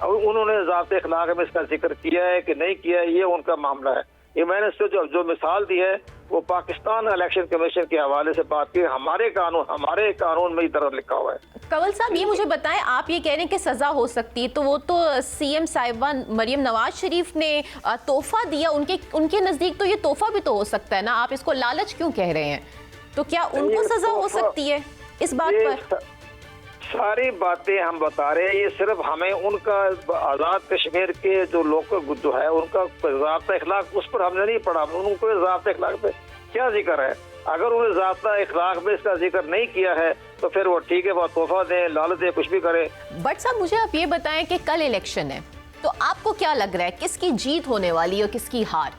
अब उन्होंने ज़ाब्ते इखलाक में इसका जिक्र किया है कि नहीं किया है, ये उनका मामला है। ये मैंने इससे जो मिसाल दी है वो पाकिस्तान इलेक्शन कमीशन के हवाले से बात की। हमारे कानून में इधर लिखा हुआ है। कंवल साहब, ये मुझे बताएं, आप ये कह रहे हैं कि सजा हो सकती है, तो वो तो CM साहिबा मरियम नवाज शरीफ ने तोहफा दिया, उनके नजदीक तो ये तोहफा भी तो हो सकता है ना। आप इसको लालच क्यों कह रहे हैं? तो क्या उनको सजा हो सकती है इस बात पर? सारी बातें हम बता रहे हैं, ये सिर्फ हमें उनका आज़ाद कश्मीर के जो लोग जो है उनका ज़ाब्ता इखलाक उस पर हमने नहीं पढ़ा। उनको ज़ाब्ता इखलाक पे क्या जिक्र है? अगर उन्हें ज़ाब्ता इखलाक में इसका जिक्र नहीं किया है तो फिर वो ठीक है, वो तोहफा दें, लालच दें, कुछ भी करें। बट साहब, मुझे आप ये बताएं कि कल इलेक्शन है, तो आपको क्या लग रहा है किसकी जीत होने वाली है और किसकी हार?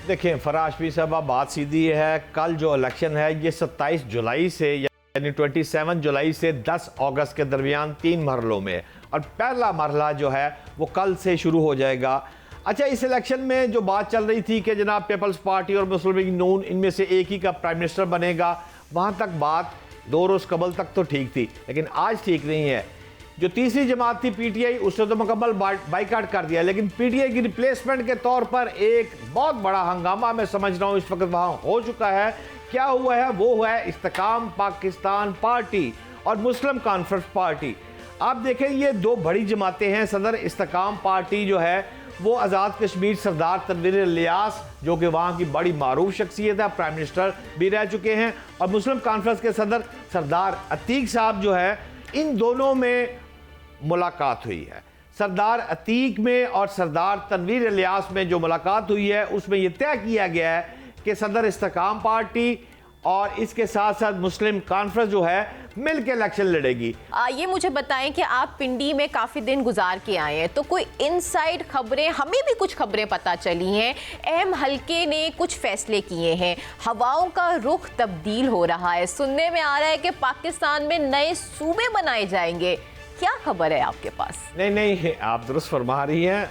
देखें फराज भी साहब, बात सीधी है। कल जो इलेक्शन है ये 27 जुलाई से यानी 27 जुलाई से 10 अगस्त के दरमियान 3 मरहलों में, और पहला मरहला जो है वो कल से शुरू हो जाएगा। अच्छा, इस इलेक्शन में जो बात चल रही थी कि जनाब पीपल्स पार्टी और मुस्लिम लीग नून इनमें से एक ही का प्राइम मिनिस्टर बनेगा, वहाँ तक बात 2 रोज़ कबल तक तो ठीक थी, लेकिन आज ठीक नहीं है। जो तीसरी जमात थी PTI, उसने तो मुकम्मल बाइकाट कर दिया, लेकिन PTI की रिप्लेसमेंट के तौर पर एक बहुत बड़ा हंगामा मैं समझ रहा हूँ इस वक्त वहाँ हो चुका है। क्या हुआ है? वो हुआ है इस्तेकाम पाकिस्तान पार्टी और मुस्लिम कॉन्फ्रेंस पार्टी। आप देखें, ये 2 बड़ी जमातें हैं। सदर इस्तेकाम पार्टी जो है वो आज़ाद कश्मीर सरदार तनवीर इलियास, जो कि वहाँ की बड़ी मारूफ शख्सियत है, प्राइम मिनिस्टर भी रह चुके हैं, और मुस्लिम कॉन्फ्रेंस के सदर सरदार अतीक साहब जो है, इन दोनों में मुलाकात हुई है। सरदार अतीक में और सरदार तनवीर इलियास में जो मुलाकात हुई है उसमें यह तय किया गया है कि सदर इस्तेकाम पार्टी और इसके साथ साथ मुस्लिम कॉन्फ्रेंस जो है मिलकर इलेक्शन लड़ेगी। ये मुझे बताएं कि आप पिंडी में काफ़ी दिन गुजार के आए हैं, तो कोई इनसाइड खबरें, हमें भी कुछ खबरें पता चली हैं, अहम हलके ने कुछ फैसले किए हैं, हवाओं का रुख तब्दील हो रहा है, सुनने में आ रहा है कि पाकिस्तान में नए सूबे बनाए जाएंगे। क्या खबर है आपके पास? नहीं, आप दुरुस्त फरमा रही हैं।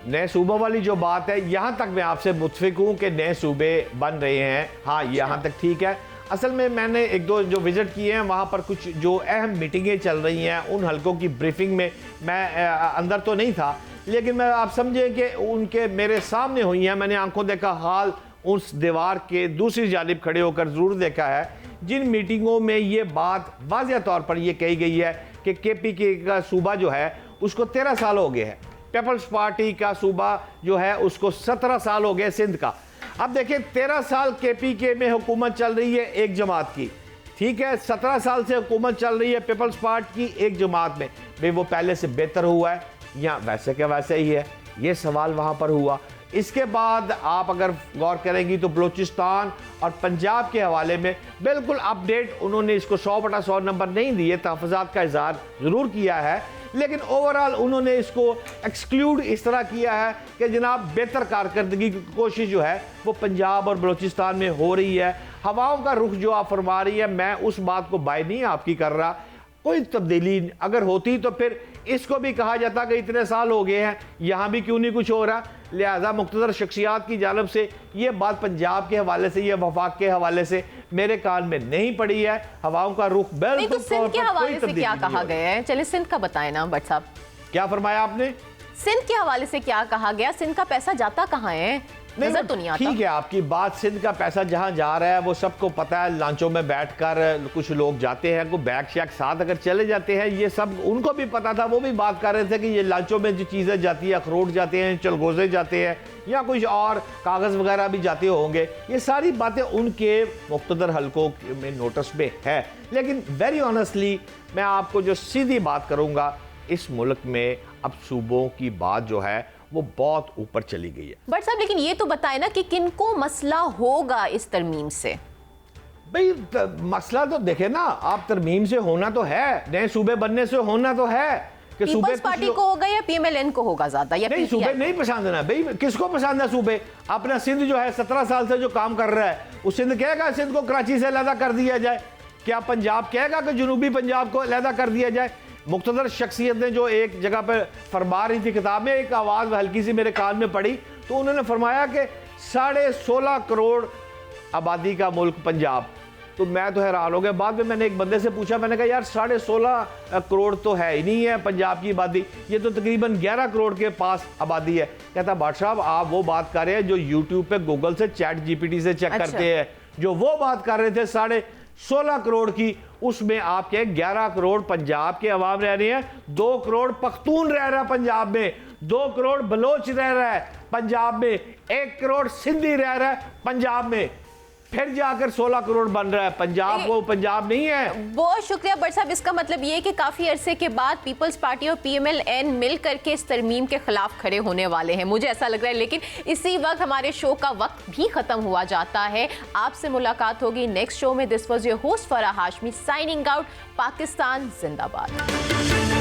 नए सूबों वाली जो बात है, यहाँ तक मैं आपसे मुत्फिक हूँ कि नए सूबे बन रहे हैं। हाँ, यहाँ तक ठीक है। असल में मैंने एक दो जो विज़िट किए हैं वहाँ पर कुछ जो अहम मीटिंगें चल रही हैं, उन हलकों की ब्रीफिंग में मैं अंदर तो नहीं था, लेकिन मैं आप समझे कि उनके मेरे सामने हुई हैं। मैंने आंखों देखा हाल उस दीवार के दूसरी जानिब खड़े होकर ज़रूर देखा है, जिन मीटिंगों में ये बात वाज़ेह तौर पर यह कही गई है कि KPK का सूबा जो है उसको 13 साल हो गए हैं, पीपल्स पार्टी का सूबा जो है उसको 17 साल हो गए सिंध का। अब देखिए 13 साल KPK में हुकूमत चल रही है एक जमात की, ठीक है, 17 साल से हुकूमत चल रही है पीपल्स पार्टी की एक जमात में। भाई वो पहले से बेहतर हुआ है या वैसे के वैसे ही है, ये सवाल वहाँ पर हुआ। इसके बाद आप अगर गौर करेंगी तो बलूचिस्तान और पंजाब के हवाले में बिल्कुल अपडेट उन्होंने इसको 100/100 नंबर नहीं दिए, तहफ़्फ़ुज़ात का इज़हार ज़रूर किया है, लेकिन ओवरऑल उन्होंने इसको एक्सक्लूड इस तरह किया है कि जनाब बेहतर कारकर्दगी की कोशिश जो है वो पंजाब और बलूचिस्तान में हो रही है। हवाओं का रुख जो आप फरमा रही है, मैं उस बात को बाय नहीं आपकी कर रहा। कोई तब्दीली अगर होती तो फिर इसको भी कहा जाता कि इतने साल हो गए हैं, यहाँ भी क्यों नहीं कुछ हो रहा। लिहाजा मुख्तदर शख्सियात की जानिब से ये बात पंजाब के हवाले से, ये वफाक के हवाले से मेरे कान में नहीं पड़ी है। हवाओं का रुख बिल्कुल तो सिंध के हवाले से क्या कहा गया है? चलिए सिंध का बताएं ना भट्ट साहब। क्या फरमाया आपने? सिंध के हवाले से क्या कहा गया? सिंध का पैसा जाता कहाँ है? नजर तो नहीं आता। ठीक है आपकी बात, सिंध का पैसा जहां जा रहा है वो सबको पता है। लांचों में बैठकर कुछ लोग जाते हैं, को बैग शैग साथ अगर चले जाते हैं, ये सब उनको भी पता था। वो भी बात कर रहे थे कि ये लांचों में जो चीज़ें जाती है, अखरोट जाते हैं, चलगोजे जाते हैं या कुछ और कागज़ वगैरह भी जाते होंगे, ये सारी बातें उनके मुख्तदर हलकों में नोटिस में है। लेकिन वेरी ऑनेस्टली मैं आपको जो सीधी बात करूँगा, इस मुल्क में अब सूबों की बात जो है वो बहुत ऊपर चली गई है। बट साहब लेकिन ये तो बताएं ना कि किनको मसला होगा इस तरमीम से? भाई मसला तो देखे ना आप, तरमीम से होना तो है, नए सूबे बनने से होना तो है कि सूबे पीपल्स पार्टी को होगा या PMLN को होगा ज्यादा, या नहीं, सूबे नहीं पसंद है भाई। किसको पसंद है सूबे? अपना सिंध जो है 17 साल से जो काम कर रहा है, वो सिंध कहेगा सिंध को कराची से अलहदा कर दिया जाए? क्या पंजाब कहेगा कि जनूबी पंजाब को अलहदा कर दिया जाए? मुख्तदर शख्सियत ने जो एक जगह पर फरमा रही थी, किताब में एक आवाज़ हल्की सी मेरे कान में पड़ी, तो उन्होंने फरमाया कि 16.5 करोड़ आबादी का मुल्क पंजाब। तो मैं तो हैरान हो गया। बाद में मैंने एक बंदे से पूछा, मैंने कहा यार 16.5 करोड़ तो है ही नहीं है पंजाब की आबादी, ये तो तकरीबन 11 करोड़ के पास आबादी है। कहता बादशाह साहब आप वो बात कर रहे हैं जो यूट्यूब पे गूगल से ChatGPT से चेक करते हैं, जो वो बात कर रहे थे 16.5 करोड़ की, उसमें आपके 11 करोड़ पंजाब के अवाम रह रहे हैं, 2 करोड़ पख्तून रह रहा है पंजाब में, 2 करोड़ बलोच रह रहा है पंजाब में, 1 करोड़ सिंधी रह रहा है पंजाब में, फिर जाकर 16 करोड़ बन रहा है पंजाब। वो पंजाब नहीं है। बहुत शुक्रिया बट साहब, इसका मतलब ये है कि काफी अरसे के बाद पीपल्स पार्टी और PMLN मिल करके इस तरमीम के खिलाफ खड़े होने वाले हैं, मुझे ऐसा लग रहा है। लेकिन इसी वक्त हमारे शो का वक्त भी खत्म हुआ जाता है। आपसे मुलाकात होगी नेक्स्ट शो में। This was your host Farah Hashmi signing out. Pakistan जिंदाबाद।